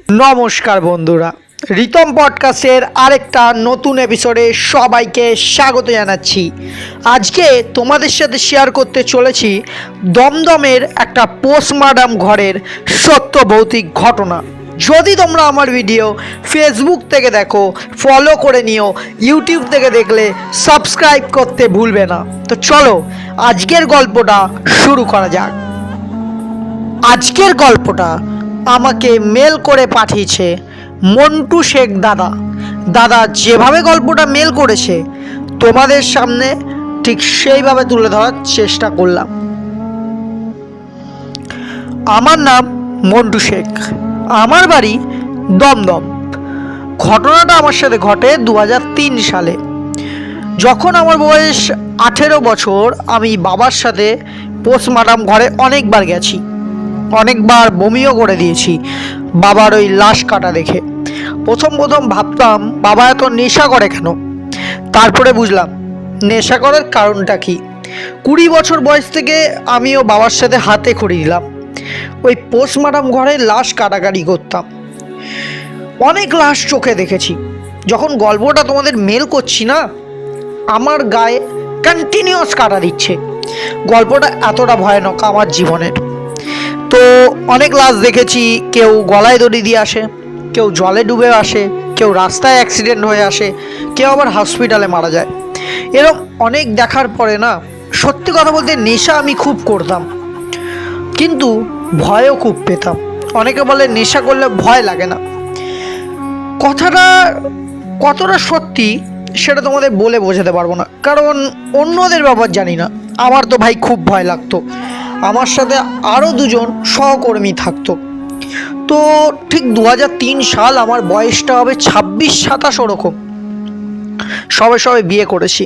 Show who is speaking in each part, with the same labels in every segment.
Speaker 1: নমস্কার বন্ধুরা, রিতম পডকাস্টের আরেকটা নতুন এপিসোডে সবাইকে স্বাগত জানাচ্ছি। আজকে তোমাদের সাথে শেয়ার করতে চলেছি দমদমের একটা পোস্টমর্টম ঘরের সত্য ভৌতিক ঘটনা। যদি তোমরা আমার ভিডিও ফেসবুক থেকে দেখো ফলো করে নিও, ইউটিউব থেকে দেখলে সাবস্ক্রাইব করতে ভুলবে না। তো চলো আজকের গল্পটা শুরু করা যাক। আজকের গল্পটা আমাকে মেল করে পাঠিয়েছে মন্টু শেখ দাদা যেভাবে গল্পটা মেল করেছে তোমাদের সামনে ঠিক সেইভাবে তুলে ধরার চেষ্টা করলাম। আমার নাম মন্টু শেখ, আমার বাড়ি দমদম। ঘটনাটা আমার সাথে ঘটে 2003 সালে। যখন আমার বয়স 18 বছর, আমি বাবার সাথে পোস্টমর্টম ঘরে অনেকবার গেছি, অনেকবার বমিও করে দিয়েছি বাবার ওই লাশ কাটা দেখে। প্রথম ভাবতাম বাবা এত নেশা করে কেন, তারপরে বুঝলাম নেশা করার কারণটা কি। 20 বছর বয়স থেকে আমিও বাবার সাথে হাতে খড়ি দিলাম, ওই পোস্টমর্টম ঘরে লাশ কাটাকাটি করতাম। অনেক লাশ চোখে দেখেছি। যখন গল্পটা তোমাদের মেল করছি না, আমার গায়ে কন্টিনিউয়াস কাটা দিচ্ছে। গল্পটা এতটা ভয়ানক আমার জীবনের। তো অনেক লাশ দেখেছি, কেউ গলায় দড়ি দিয়ে আসে, কেউ জলে ডুবে আসে, কেউ রাস্তায় অ্যাক্সিডেন্ট হয়ে আসে, কেউ আবার হসপিটালে মারা যায়। এরকম অনেক দেখার পরে না, সত্যি কথা বলতে নেশা আমি খুব করতাম, কিন্তু ভয়ও খুব পেতাম। অনেকে বলে নেশা করলে ভয় লাগে না, কথাটা কতটা সত্যি সেটা তোমাদের বলে বোঝাতে পারবো না, কারণ অন্যদের ব্যাপার জানি না। আমার তো ভাই খুব ভয় লাগতো। আমার সাথে আরও দুজন সহকর্মী থাকতো। তো ঠিক 2003 সাল, আমার বয়সটা হবে 26-27 ওরকম। সবে বিয়ে করেছি।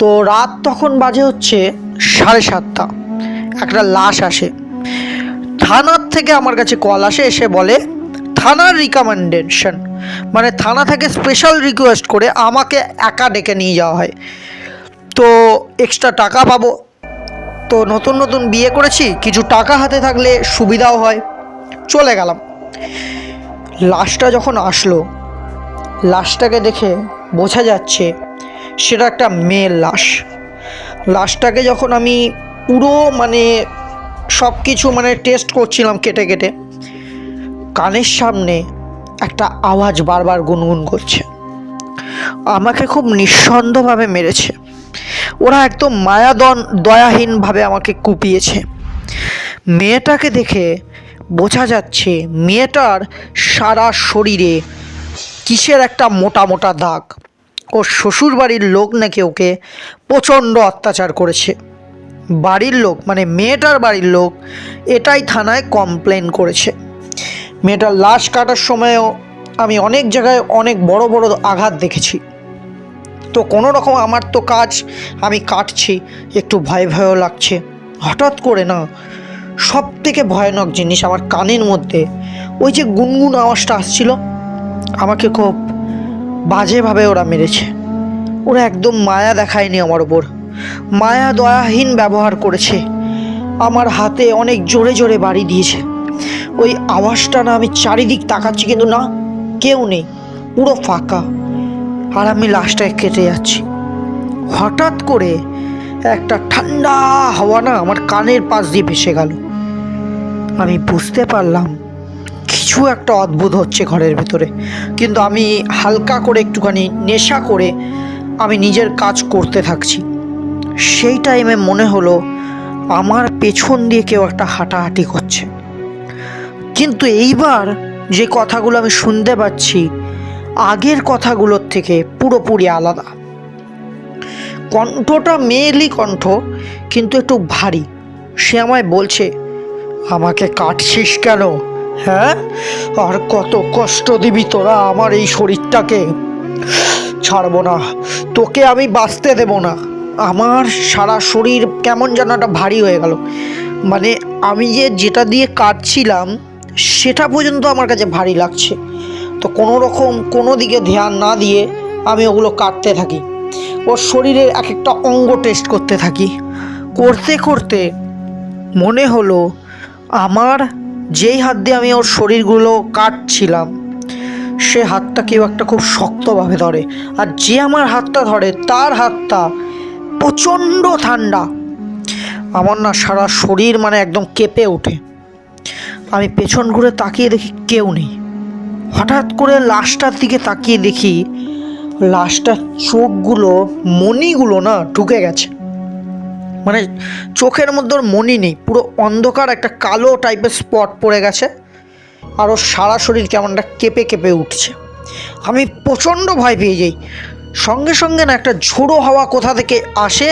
Speaker 1: তো রাত তখন বাজে হচ্ছে 7:30। একটা লাশ আসে থানার থেকে, আমার কাছে কল আসে, এসে বলে থানার রিকমেন্ডেশন, মানে থানা থেকে স্পেশাল রিকোয়েস্ট করে আমাকে একা ডেকে নিয়ে যাওয়া হয়। তো এক্সট্রা টাকা পাবো। তো নতুন বিয়ে করেছি, কিছু টাকা হাতে থাকলে সুবিধাও হয়। চলে গেলাম। লাশটা যখন আসলো, লাশটাকে দেখে বোঝা যাচ্ছে সেটা একটা মেয়ের লাশ। লাশটাকে যখন আমি পুরো সব কিছু টেস্ট করছিলাম কেটে কেটে, কানের সামনে একটা আওয়াজ বারবার গুনগুন করছে। আমাকে খুব নিঃসন্দেহভাবে মেরেছে ওরা, একদম দয়াহীনভাবে আমাকে কুপিয়েছে। মেয়েটাকে দেখে বোঝা যাচ্ছে মেয়েটার সারা শরীরে কিসের একটা মোটা মোটা দাগ। ওর শ্বশুর বাড়ির লোক নাকি ওকে প্রচণ্ড অত্যাচার করেছে। বাড়ির লোক মেয়েটার বাড়ির লোক এটাই থানায় কমপ্লেন করেছে। মেয়েটার লাশ কাটার সময়ও আমি অনেক জায়গায় অনেক বড় বড় আঘাত দেখেছি। তো কোনো রকম আমার তো কাজ, আমি কাটছি, একটু ভয়ও লাগছে। হঠাৎ করে না, সব থেকে ভয়ানক জিনিস, আমার কানের মধ্যে ওই যে গুনগুন আওয়াজটা আসছিল। আমাকে খুব বাজেভাবে ওরা মেরেছে। ওরা একদম মায়া দেখায়নি আমার ওপর, মায়া দয়াহীন ব্যবহার করেছে। আমার হাতে অনেক জোরে জোরে বাড়ি দিয়েছে। ওই আওয়াজটা না, আমি চারিদিক তাকাচ্ছি, কিন্তু না, কেউ নেই, পুরো ফাঁকা। আর আমি লাশটায় কেটে যাচ্ছি। হঠাৎ করে একটা ঠান্ডা হাওয়া না আমার কানের পাশ দিয়ে ভেসে গেল। আমি বুঝতে পারলাম কিছু একটা অদ্ভুত হচ্ছে ঘরের ভেতরে। কিন্তু আমি হালকা করে একটুখানি নেশা করে আমি নিজের কাজ করতে থাকছি। সেই টাইমে মনে হলো আমার পেছন দিয়ে কেউ একটা হাঁটাহাঁটি করছে। কিন্তু এইবার যে কথাগুলো আমি শুনতে পাচ্ছি আগের কথাগুলোর থেকে পুরোপুরি আলাদা। কণ্ঠটা মেয়েলি কণ্ঠ, কিন্তু একটু ভারী। সে আমায় বলছে, আমাকে কাটছিস কেন? হ্যাঁ, আর কত কষ্ট দিবি তোরা আমার এই শরীরটাকে? ছাড়বো না তোকে, আমি বাঁচতে দেব না। আমার সারা শরীর কেমন যেন একটা ভারী হয়ে গেল। আমি যেটা দিয়ে কাটছিলাম সেটা পর্যন্ত আমার কাছে ভারী লাগছে। তো কোনো রকম কোনো দিকে ধ্যান না দিয়ে আমি ওগুলো কাটতে থাকি। ওর শরীরের এক একটা অঙ্গ টেস্ট করতে থাকি। করতে করতে মনে হলো আমার যেই হাত দিয়ে আমি ওর শরীরগুলো কাটছিলাম সে হাতটা কেউ একটা খুব শক্তভাবে ধরে, আর যে আমার হাতটা ধরে তার হাতটা প্রচণ্ড ঠান্ডা। আমার না সারা শরীর মানে একদম কেঁপে ওঠে। আমি পেছন ঘুরে তাকিয়ে দেখি কেউ নেই। হঠাৎ করে লাশটার দিকে তাকিয়ে দেখি লাশটার চোখগুলো, মণিগুলো না ঢুকে গেছে। মানে চোখের মধ্যে ওর মণি নেই, পুরো অন্ধকার একটা কালো টাইপের স্পট পড়ে গেছে, আর ওর সারা শরীর কেমনটা কেঁপে কেঁপে উঠছে। আমি প্রচণ্ড ভয় পেয়ে যাই। সঙ্গে সঙ্গে না একটা ঝোড়ো হাওয়া কোথা থেকে আসে,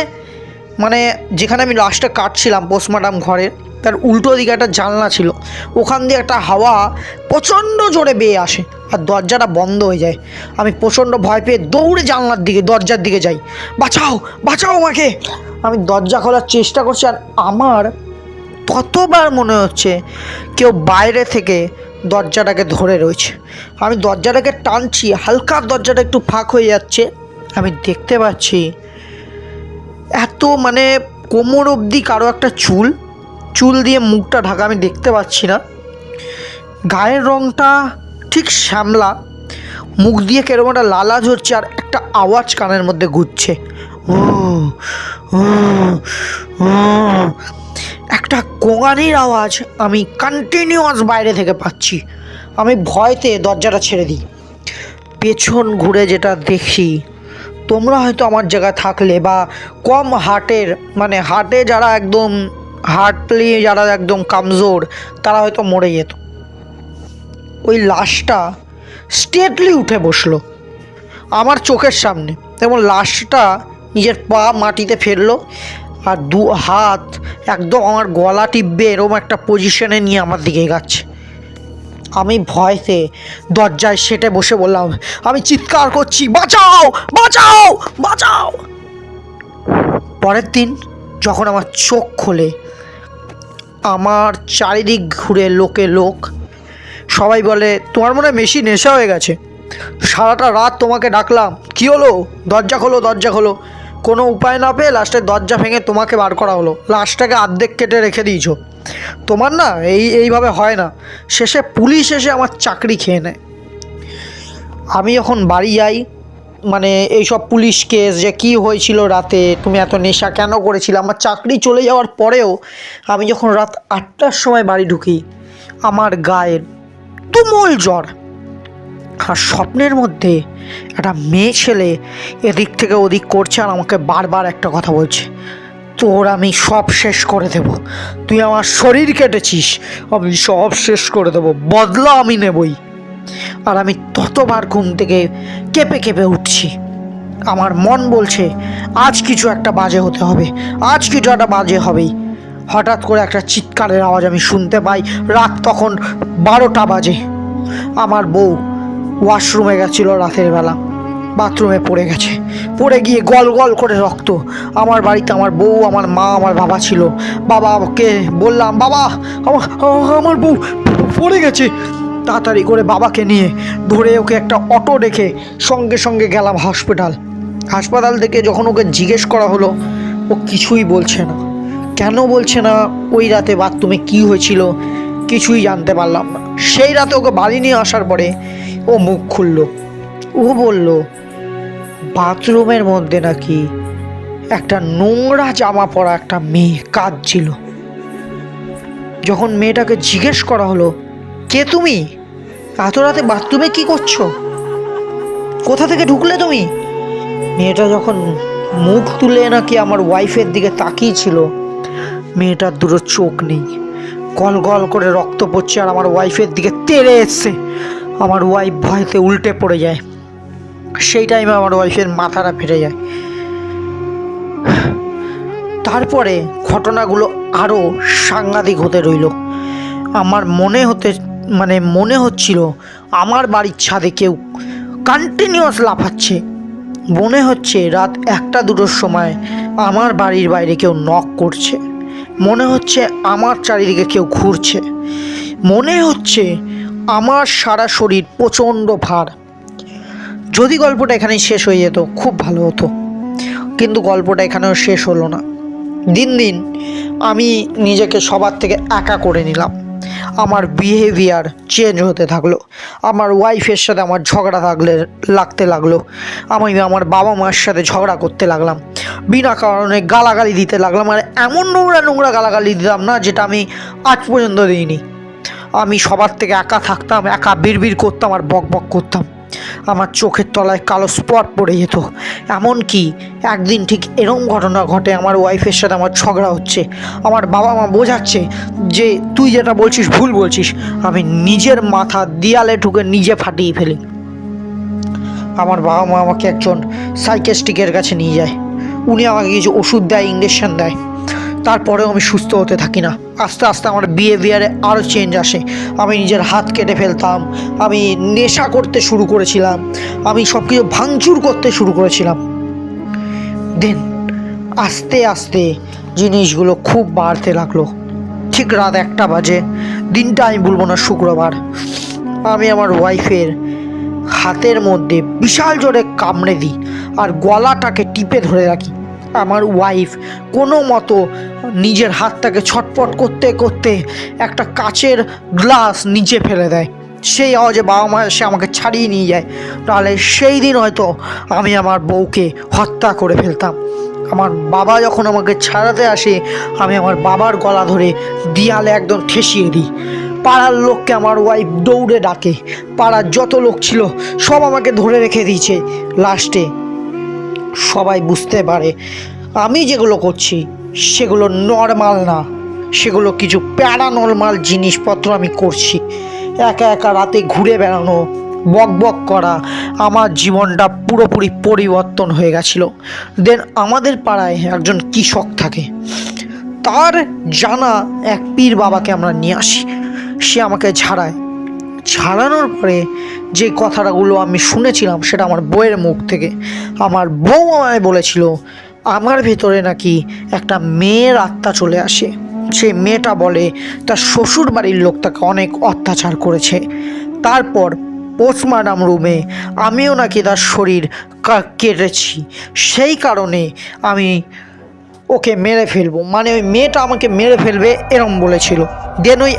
Speaker 1: মানে যেখানে আমি লাশটা কাটছিলাম পোস্টমর্টম ঘরের তার উল্টো দিকে একটা জানলা ছিল, ওখান দিয়ে একটা হাওয়া প্রচণ্ড জোরে বেয়ে আসে আর দরজাটা বন্ধ হয়ে যায়। আমি প্রচণ্ড ভয় পেয়ে দৌড়ে দরজার দিকে যাই, বাঁচাও বাঁচাও আমাকে। আমি দরজা খোলার চেষ্টা করছি, আর আমার ততবার মনে হচ্ছে কেউ বাইরে থেকে দরজাটাকে ধরে রয়েছে। আমি দরজাটাকে টানছি, হালকা দরজাটা একটু ফাঁক হয়ে যাচ্ছে। আমি দেখতে পাচ্ছি এত মানে কোমর অবধি কারো একটা চুল দিয়ে মুখটা ঢাকা, আমি দেখতে পাচ্ছি না। গায়ের রঙটা ঠিক শ্যামলা, মুখ দিয়ে কেরকম একটা লালাজ হচ্ছে, আর একটা আওয়াজ কানের মধ্যে ঘুরছে, ও ও ও, একটা গোঙানির আওয়াজ আমি কন্টিনিউয়াস বাইরে থেকে পাচ্ছি। আমি ভয়তে দরজাটা ছেড়ে দিই। পেছন ঘুরে যেটা দেখি, তোমরা হয়তো আমার জায়গায় থাকলে বা কম হার্টের, মানে হার্টে যারা একদম হার্টলি যারা একদম কামজোর তারা হয়তো মরে যেত। ওই লাশটা স্ট্রেটলি উঠে বসলো আমার চোখের সামনে, এবং লাশটা নিজের পা মাটিতে ফেললো আর দু হাত একদম আমার গলা টিপবে এরকম একটা পজিশনে নিয়ে আমার দিকে এগাচ্ছে। আমি ভয়তে দরজায় সেটে বসে বললাম, আমি চিৎকার করছি, বাঁচাও বাঁচাও বাঁচাও। পরের দিন যখন আমার চোখ খোলে, আমার চারিদিক ঘুরে লোক, সবাই বলে তোমার মনে হয় বেশি নেশা হয়ে গেছে, সারাটা রাত তোমাকে ডাকলাম, কী হলো, দরজা খোলো দরজা খোলো। কোনো উপায় না পেয়ে লাস্টে দরজা ভেঙে তোমাকে বার করা হলো, লাশটাকে অর্ধেক কেটে রেখে দিয়েছো। তোমার না এইভাবে হয় না। শেষে পুলিশ এসে আমার চাকরি খেয়ে নেয়। আমি যখন বাড়ি যাই, মানে এইসব পুলিশ কেস যে কী হয়েছিল রাতে, তুমি এত নেশা কেন করেছিলে, আমার চাকরি চলে যাওয়ার পরেও আমি যখন রাত 8টার সময় বাড়ি ঢুকি, আমার গায়ের তুমুল জ্বর, আর স্বপ্নের মধ্যে একটা মেয়ে ছেলে এদিক থেকে ওদিক করছে আর আমাকে বারবার একটা কথা বলছে, তোর আমি সব শেষ করে দেব, তুই আমার শরীর কেটেছিস, আমি সব শেষ করে দেব, বদলা আমি নেবই। আর আমি ততবার ঘুম থেকে কেঁপে কেঁপে উঠছি। আমার মন বলছে আজ কিছু একটা বাজে হতে হবে, আজ কিছু একটা বাজে হবেই। হঠাৎ করে একটা চিৎকারের আওয়াজ আমি শুনতে পাই। রাত তখন 12টা বাজে। আমার বউ ওয়াশরুমে গেছিলো রাতের বেলা, বাথরুমে পড়ে গেছে, পড়ে গিয়ে গল গল করে রক্ত। আমার বাড়িতে আমার বউ, আমার মা, আমার বাবা ছিল। বাবাকে বললাম, বাবা আমার বউ পড়ে গেছে। তাড়াতাড়ি করে বাবাকে নিয়ে ধরে ওকে একটা অটো ডেকে সঙ্গে সঙ্গে গেলাম হাসপাতাল থেকে যখন ওকে জিজ্ঞেস করা হলো, ও কিছুই বলছে না। কেন বলছে না, ওই রাতে বাথরুমে কী হয়েছিল কিছুই জানতে পারলাম না। সেই রাতে ওকে বাড়ি নিয়ে আসার পরে ও মুখ খুলল, ও বলল বাথরুমের মধ্যে নাকি একটা নোংরা জামা পরা একটা মেয়ে কাঁদছিল। যখন মেয়েটাকে জিজ্ঞেস করা হলো, কে তুমি, এত রাতে বাথরুমে কি করছো, কোথা থেকে ঢুকলে তুমি, মেয়েটা যখন মুখ তুলে নাকি আমার ওয়াইফের দিকে তাকিয়েছিল, মেয়েটার দুটো চোখ নেই, গল গল করে রক্ত পড়ছে আর আমার ওয়াইফের দিকে তেড়ে এসছে। আমার ওয়াইফ ভয়তে উল্টে পড়ে যায়। সেই টাইমে আমার ওয়াইফের মাথাটা ফেটে যায়। তারপরে ঘটনাগুলো আরও সাংঘাতিক হতে রইল। আমার মনে হচ্ছিল আমার বাড়ির ছাদে কেউ কন্টিনিউয়াস লাফাচ্ছে। মনে হচ্ছে রাত 1টা-2টোর সময় আমার বাড়ির বাইরে কেউ নক করছে। মনে হচ্ছে আমার চারিদিকে কেউ ঘুরছে। মনে হচ্ছে আমার সারা শরীর প্রচণ্ড ভার। যদি গল্পটা এখানেই শেষ হয়ে যেত খুব ভালো হতো, কিন্তু গল্পটা এখানেও শেষ হলো না। দিন দিন আমি নিজেকে সবার থেকে একা করে নিলাম। আমার বিহেভিয়ার চেঞ্জ হতে থাকলো। আমার ওয়াইফের সাথে আমার ঝগড়া লাগতে লাগলো। আমি আমার বাবা মার সাথে ঝগড়া করতে লাগলাম, বিনা কারণে গালাগালি দিতে লাগলাম। আর এমন নোংরা নোংরা গালাগালি দিতাম না যেটা আমি আজ পর্যন্ত দিইনি। আমি সবার থেকে একা থাকতাম, একা বিড়বিড় করতাম আর বক বক করতাম। আমার চোখের তলায় কালো স্পট পড়ে যেত। এমনকি একদিন ঠিক এরকম ঘটনা ঘটে, আমার ওয়াইফের সাথে আমার ঝগড়া হচ্ছে, আমার বাবা মা বোঝাচ্ছে যে তুই যেটা বলছিস ভুল বলছিস। আমি নিজের মাথা দেয়ালে ঢুকে নিজে ফাটিয়ে ফেলি। আমার বাবা মা আমাকে একজন সাইকিয়াট্রিস্টের কাছে নিয়ে যায়। উনি আমাকে কিছু ওষুধ দেয়, ইঞ্জেকশন দেয়। তারপরেও আমি সুস্থ হতে থাকি না। আস্তে আস্তে আমার বিহেভিয়ারে আরও চেঞ্জ আসে। আমি নিজের হাত কেটে ফেলতাম, আমি নেশা করতে শুরু করেছিলাম, আমি সব কিছু ভাঙচুর করতে শুরু করেছিলাম। দেন আস্তে আস্তে জিনিসগুলো খুব বাড়তে লাগলো। ঠিক রাত 1টা বাজে, দিনটা আমি বলবো না শুক্রবার, আমি আমার ওয়াইফের হাতের মধ্যে বিশাল জোরে কামড়ে দিই আর গলাটাকে টিপে ধরে রাখি। আমার ওয়াইফ কোনো মতো নিজের হাতটাকে ছটফট করতে করতে একটা কাচের গ্লাস নিচে ফেলে দেয়। সেই আওয়াজে বাবা মা এসে আমাকে ছাড়িয়ে নিয়ে যায়। তাহলে সেই দিন হয়তো আমি আমার বউকে হত্যা করে ফেলতাম। আমার বাবা যখন আমাকে ছাড়াতে আসে, আমি আমার বাবার গলা ধরে দেয়ালে একদম ঠেসিয়ে দিই। পাড়ার লোককে আমার ওয়াইফ দৌড়ে ডাকে। পাড়ার যত লোক ছিল সব আমাকে ধরে রেখে দিয়েছে। লাস্টে সবাই বুঝতে পারে আমি যেগুলো করছি সেগুলো নর্মাল না, সেগুলো কিছু প্যারানর্মাল জিনিসপত্র আমি করছি। একা একা রাতে ঘুরে বেড়ানো, বক বক করা, আমার জীবনটা পুরোপুরি পরিবর্তন হয়ে গেছিলো। দেন আমাদের পাড়ায় একজন কৃষক থাকে, তার জানা এক পীর বাবাকে আমরা নিয়ে আসি। সে আমাকে ঝাড়ানোর পরে যে কথাগুলো আমি শুনেছিলাম সেটা আমার বউয়ের মুখ থেকে। আমার বউ আমায় বলেছিল আমার ভেতরে নাকি একটা মেয়ের আত্মা চলে আসে। সেই মেয়েটা বলে তার শ্বশুর বাড়ির লোক তাকে অনেক অত্যাচার করেছে। তারপর পোস্টমর্টম রুমে আমিও নাকি তার শরীর কেটেছি, সেই কারণে আমি ওকে মেরে ফেলবো, মানে ওই মেয়েটা আমাকে মেরে ফেলবে এরম বলেছিল। দেন ওই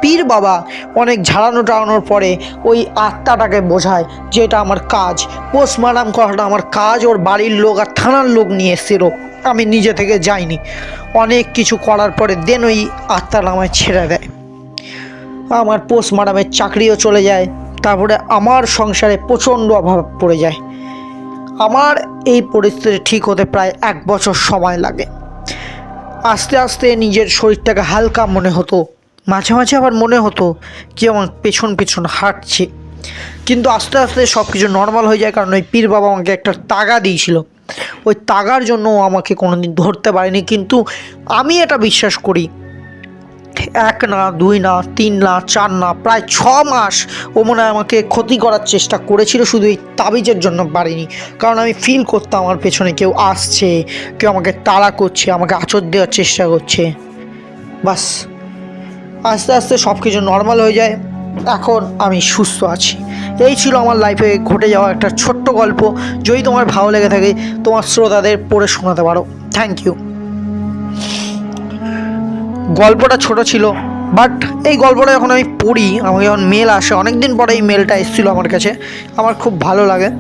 Speaker 1: পীর বাবা অনেক ঝাড়ানোর পরে ওই আত্মাটাকে বোঝায় যে এটা আমার কাজ, পোস্টমর্টম করাটা আমার কাজ। ওর বাড়ির লোক আর থানার লোক নিয়ে এসেছিল, আমি নিজে থেকে যাইনি। অনেক কিছু করার পরে দেন ওই আত্মাটা আমায় ছেড়ে দেয়। আমার পোস্টমর্টমের চাকরিও চলে যায়। তারপরে আমার সংসারে প্রচণ্ড অভাব পড়ে যায়। আমার এই পরিস্থিতি ঠিক হতে প্রায় 1 বছর সময় লাগে। আস্তে আস্তে নিজের শরীরটাকে হালকা মনে হতো, মাঝে মাঝে আবার মনে হতো কি আমার পেছন পেছন হাঁটছে। কিন্তু আস্তে আস্তে সব কিছু নর্মাল হয়ে যায়, কারণ ওই পীর বাবা আমাকে একটা তাগা দিয়েছিল। ওই তাগার জন্য আমাকে কোনোদিন ধরতে পারেনি। কিন্তু আমি এটা বিশ্বাস করি 1 না 2 না 3 না 4 না প্রায় 6 মাস ও মনে হয় আমাকে ক্ষতি করার চেষ্টা করেছিল, শুধু এই তাবিজের জন্য পারিনি। কারণ আমি ফিল করতাম আমার পেছনে কেউ আসছে, কেউ আমাকে তাড়া করছে, আমাকে আঁচড় দেওয়ার চেষ্টা করছে। বাস আস্তে আস্তে সব কিছু নর্মাল হয়ে যায়। এখন আমি সুস্থ আছি। এই ছিল আমার লাইফে ঘটে যাওয়া একটা ছোট্ট গল্প। যদি তোমার ভালো লেগে থাকে তোমার শ্রোতাদের পড়ে শোনাতে পারো। Thank you. গল্পটা ছোট ছিল, বাট এই গল্পটা যখন আমি পড়ি, আমাকে যখন মেল আসে, অনেক দিন পরে এই মেলটা এসেছিলো আমার কাছে, আমার খুব ভালো লাগে।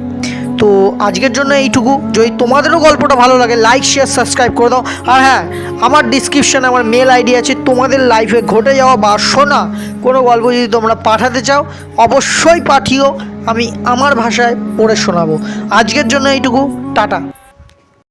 Speaker 1: তো আজকের জন্য এইটুকু। যদি তোমাদেরও গল্পটা ভালো লাগে লাইক শেয়ার সাবস্ক্রাইব করে দাও। আর হ্যাঁ, আমার ডিসক্রিপশানে আমার মেল আইডি আছে। তোমাদের লাইফে ঘটে যাওয়া বা শোনা কোনো গল্প যদি তোমরা পাঠাতে চাও অবশ্যই পাঠিও, আমি আমার ভাষায় পড়ে শোনাবো। আজকের জন্য এইটুকু, টাটা।